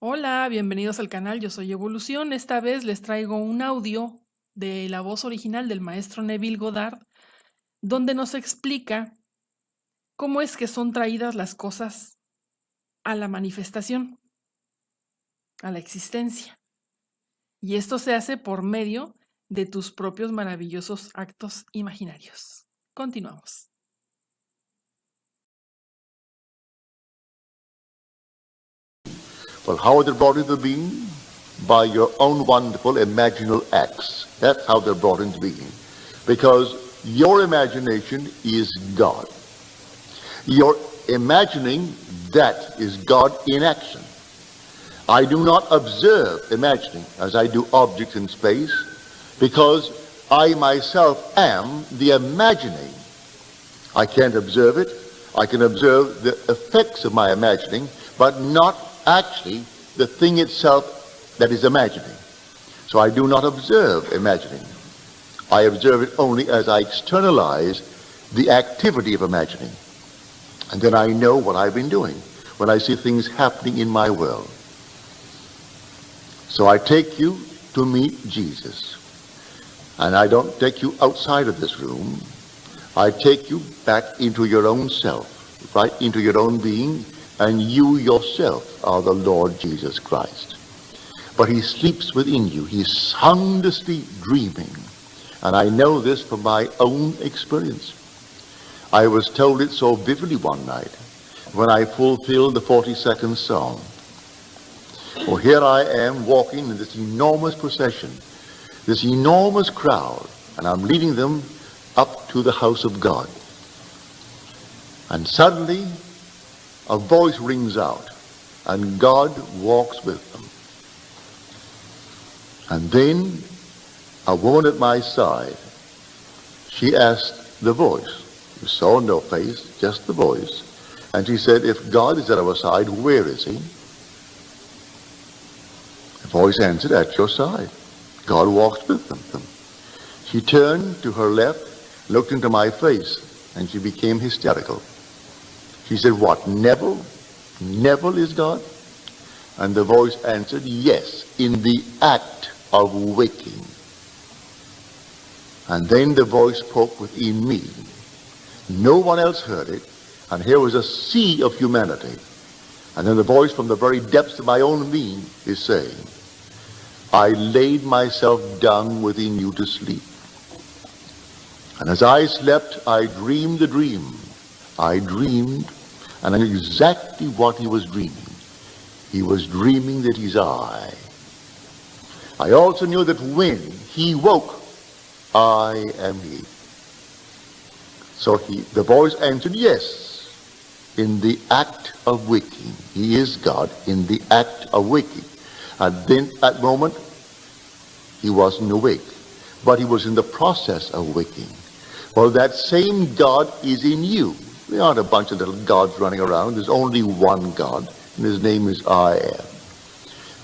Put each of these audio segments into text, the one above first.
Hola, bienvenidos al canal, yo soy Evolución. Esta vez les traigo un audio de la voz original del maestro Neville Goddard, donde nos explica cómo es que son traídas las cosas a la manifestación, a la existencia. Y esto se hace por medio de tus propios maravillosos actos imaginarios. Continuamos. Well, how are they brought into being? By your own wonderful imaginal acts. That's how they're brought into being. Because your imagination is God. You're imagining that is God in action. I do not observe imagining as I do objects in space, because I myself am the imagining. I can't observe it. I can observe the effects of my imagining, but not actually the thing itself that is imagining. So I do not observe imagining. I observe it only as I externalize the activity of imagining. And then I know what I've been doing when I see things happening in my world. So I take you to meet Jesus. And I don't take you outside of this room. I take you back into your own self, right into your own being, and you yourself are the Lord Jesus Christ. But he sleeps within you. He's sound asleep, dreaming. And I know this from my own experience. I was told it so vividly one night when I fulfilled the 42nd Psalm. Well, here I am walking in this enormous procession, this enormous crowd, and I'm leading them up to the house of God. And suddenly, a voice rings out, and God walks with them. And then, a woman at my side, she asked the voice. You saw no face, just the voice. And she said, if God is at our side, where is he? The voice answered, at your side. God walks with them. She turned to her left, looked into my face, and she became hysterical. She said, what, Neville? Neville is God? And the voice answered, yes, in the act of waking. And then the voice spoke within me. No one else heard it, and here was a sea of humanity. And then the voice from the very depths of my own being is saying, I laid myself down within you to sleep. And as I slept, I dreamed a dream. I dreamed, and I knew exactly what he was dreaming. He was dreaming that he's I. I also knew that when he woke, I am he. So the voice answered, yes, in the act of waking. He is God in the act of waking. And then at that moment, he wasn't awake, but he was in the process of waking. Well, that same God is in you. There aren't a bunch of little gods running around. There's only one God, and his name is I am.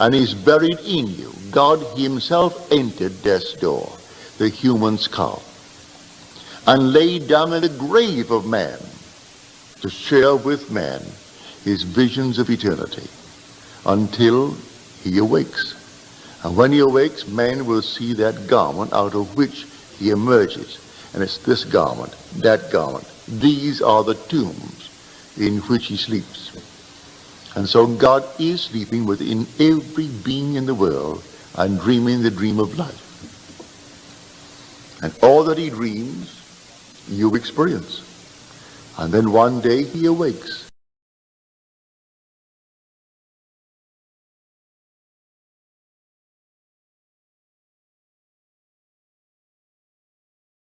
And he's buried in you. God himself entered death's door, the human skull, and laid down in the grave of man to share with man his visions of eternity until he awakes. And when he awakes, man will see that garment out of which he emerges. And it's this garment, that garment. These are the tombs in which he sleeps. And so God is sleeping within every being in the world and dreaming the dream of life. And all that he dreams, you experience. And then one day he awakes